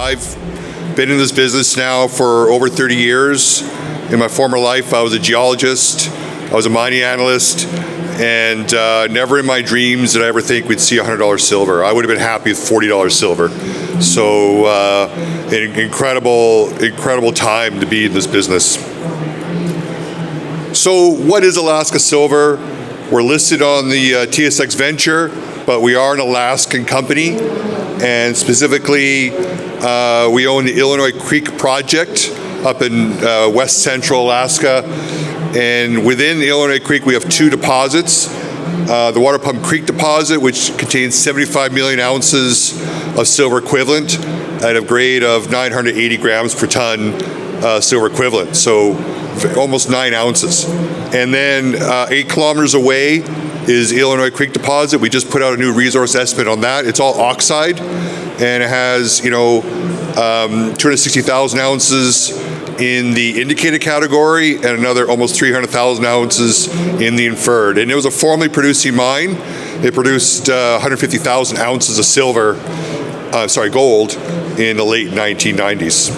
I've been in this business now for over 30 years. In my former life, I was a geologist, I was a mining analyst, and never in my dreams did I ever think we'd see $100 silver. I would have been happy with $40 silver. So an incredible time to be in this business. So what is Alaska Silver? We're listed on the TSX Venture, but we are an Alaskan company, and specifically we own the Illinois Creek project up in west central Alaska. And within the Illinois Creek, we have two deposits. The Water Pump Creek deposit, which contains 75 million ounces of silver equivalent at a grade of 980 grams per ton silver equivalent, so almost 9 ounces. And then 8 kilometers away is the Illinois Creek deposit. We just put out a new resource estimate on that. It's all oxide, and it has 260,000 ounces in the indicated category and another almost 300,000 ounces in the inferred. And it was a formerly producing mine. It produced 150,000 ounces of gold in the late 1990s.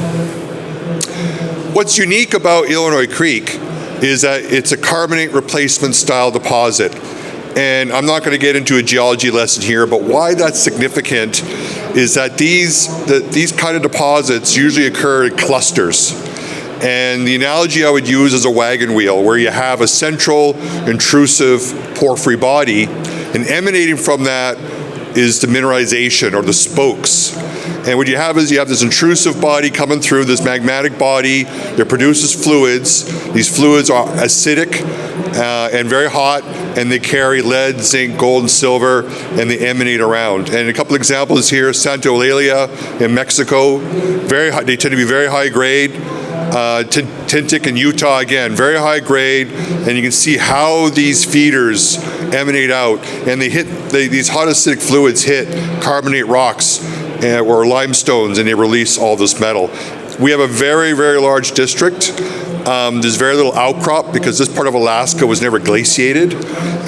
What's unique about Illinois Creek is that it's a carbonate replacement style deposit. And I'm not going to get into a geology lesson here, but why that's significant is that these kind of deposits usually occur in clusters. And the analogy I would use is a wagon wheel, where you have a central intrusive porphyry body, and emanating from that is the mineralization or the spokes. And what you have is you have this intrusive body coming through, this magmatic body that produces fluids. These fluids are acidic and very hot, and they carry lead, zinc, gold, and silver, and they emanate around. And a couple examples here: Santa Eulalia in Mexico, very high, they tend to be very high grade. Tintic in Utah, again, very high grade, and you can see how these feeders emanate out, and these hot acidic fluids hit carbonate rocks or limestones, and they release all this metal. We have a very, very large district. There's very little outcrop because this part of Alaska was never glaciated,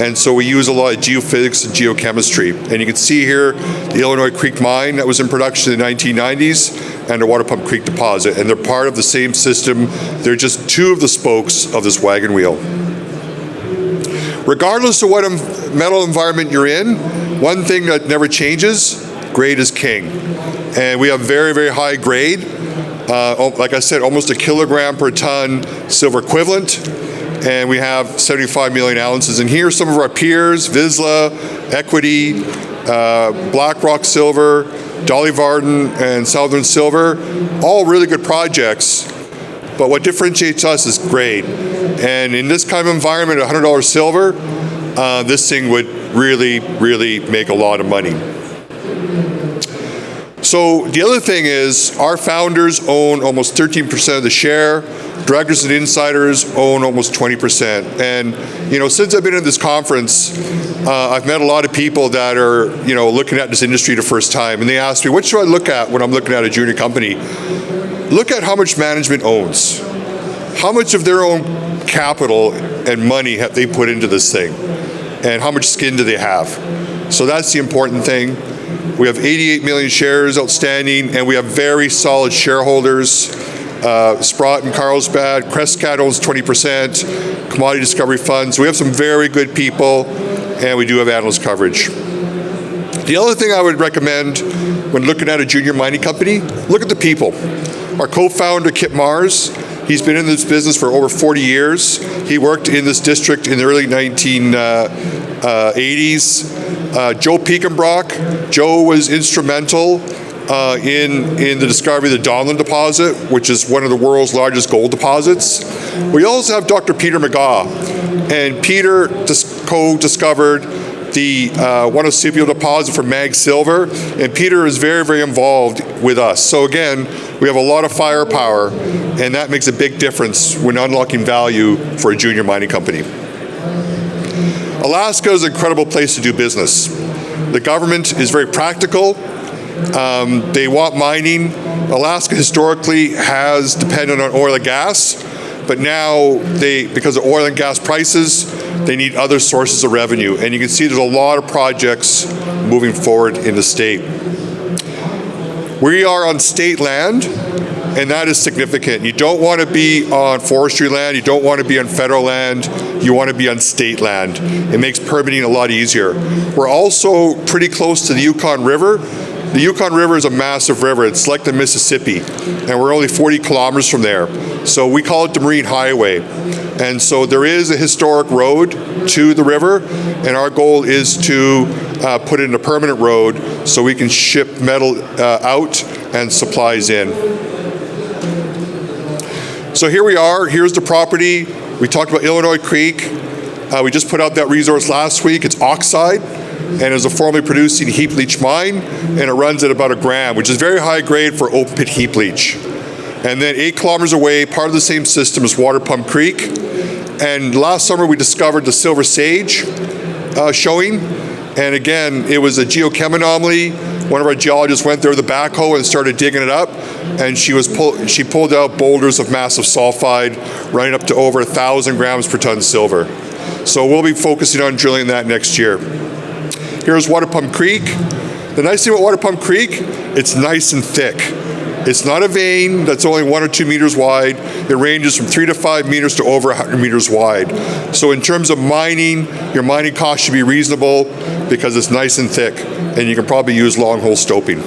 and so we use a lot of geophysics and geochemistry. And you can see here the Illinois Creek mine that was in production in the 1990s and the Water Pump Creek deposit, and they're part of the same system. They're just two of the spokes of this wagon wheel. Regardless of what metal environment you're in, one thing that never changes: grade is king. And we have very, very high grade. Like I said, almost a kilogram per ton silver equivalent, and we have 75 million ounces. And here are some of our peers: Vizsla, Equity, BlackRock Silver, Dolly Varden, and Southern Silver, all really good projects. But what differentiates us is grade. And in this kind of environment, $100 silver, this thing would really, really make a lot of money. So the other thing is, our founders own almost 13% of the share. Directors and insiders own almost 20%. And since I've been at this conference, I've met a lot of people that are looking at this industry the first time, and they ask me, what should I look at when I'm looking at a junior company? Look at how much management owns. How much of their own capital and money have they put into this thing? And how much skin do they have? So that's the important thing. We have 88 million shares outstanding, and we have very solid shareholders. Sprott and Carlsbad, Crescat owns 20%, Commodity Discovery Funds. So we have some very good people, and we do have analyst coverage. The other thing I would recommend when looking at a junior mining company, look at the people. Our co-founder, Kip Mars, he's been in this business for over 40 years. He worked in this district in the early 1980s. Joe Pekenbrock. Joe was instrumental in the discovery of the Donlin deposit, which is one of the world's largest gold deposits. We also have Dr. Peter McGaw, and Peter co-discovered the Juanicipio deposit for mag silver, and Peter is very, very involved with us. So again, we have a lot of firepower, and that makes a big difference when unlocking value for a junior mining company. Alaska is an incredible place to do business. The government is very practical. They want mining. Alaska historically has depended on oil and gas, but now because of oil and gas prices, they need other sources of revenue. And you can see there's a lot of projects moving forward in the state. We are on state land, and that is significant. You don't want to be on forestry land, you don't want to be on federal land, you want to be on state land. It makes permitting a lot easier. We're also pretty close to the Yukon River. The Yukon River is a massive river. It's like the Mississippi, and we're only 40 kilometers from there. So we call it the Marine Highway. And so there is a historic road to the river, and our goal is to put in a permanent road so we can ship metal out and supplies in. So here we are. Here's the property. We talked about Illinois Creek. We just put out that resource last week. It's oxide, and is a formerly producing heap leach mine, and it runs at about 1 gram, which is very high grade for open pit heap leach. And then 8 kilometers away, part of the same system is Water Pump Creek. And last summer we discovered the silver sage showing. And again, it was a geochem anomaly. One of our geologists went there with a backhoe and started digging it up. And she pulled out boulders of massive sulfide running up to over 1,000 grams per ton silver. So we'll be focusing on drilling that next year. Here's Water Pump Creek. The nice thing about Water Pump Creek, it's nice and thick. It's not a vein that's only 1 or 2 meters wide. It ranges from 3 to 5 meters to over 100 meters wide. So in terms of mining, your mining cost should be reasonable because it's nice and thick, and you can probably use long hole stoping.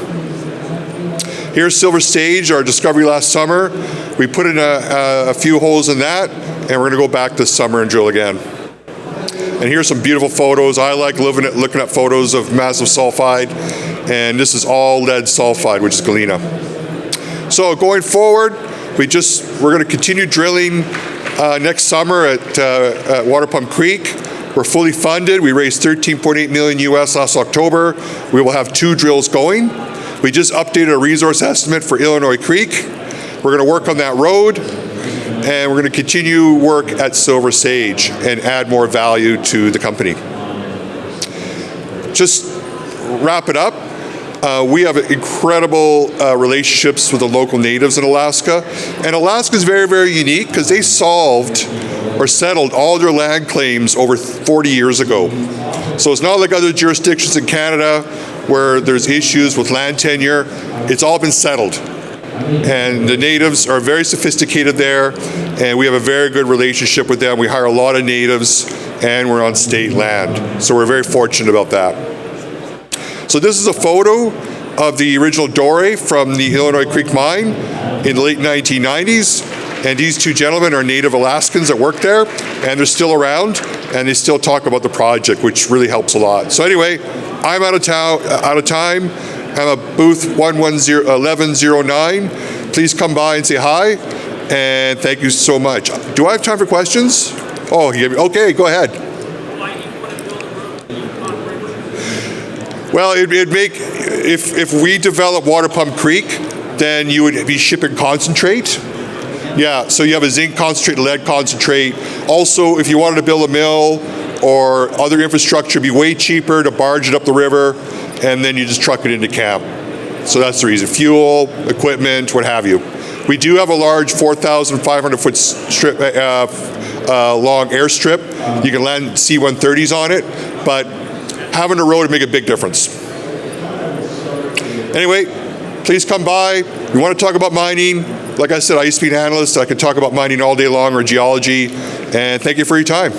Here's Silver Sage, our discovery last summer. We put in a few holes in that, and we're going to go back this summer and drill again. And here's some beautiful photos. I like looking at photos of massive sulfide, and this is all lead sulfide, which is galena. So going forward, we're going to continue drilling next summer at Water Pump Creek. We're fully funded. We raised $13.8 million US last October. We will have 2 drills going. We just updated a resource estimate for Illinois Creek. We're going to work on that road, and we're going to continue work at Silver Sage and add more value to the company. Just wrap it up. We have incredible relationships with the local natives in Alaska. And Alaska is very, very unique because they solved or settled all their land claims over 40 years ago. So it's not like other jurisdictions in Canada where there's issues with land tenure. It's all been settled. And the natives are very sophisticated there, and we have a very good relationship with them. We hire a lot of natives, and we're on state land. So we're very fortunate about that. So this is a photo of the original doré from the Illinois Creek mine in the late 1990s. And these 2 gentlemen are native Alaskans that work there, and they're still around, and they still talk about the project, which really helps a lot. So anyway, I'm out of time. I'm at booth 1109. Please come by and say hi, and thank you so much. Do I have time for questions? Oh, okay, go ahead. Well, it'd make, if we develop Water Pump Creek, then you would be shipping concentrate. Yeah, so you have a zinc concentrate, lead concentrate. Also, if you wanted to build a mill or other infrastructure, it'd be way cheaper to barge it up the river, and then you just truck it into camp. So that's the reason. Fuel, equipment, what have you. We do have a large 4,500 foot strip, long airstrip. You can land C-130s on it, but having a road would make a big difference. Anyway, please come by. We want to talk about mining. Like I said, I used to be an analyst. I can talk about mining all day long or geology. And thank you for your time.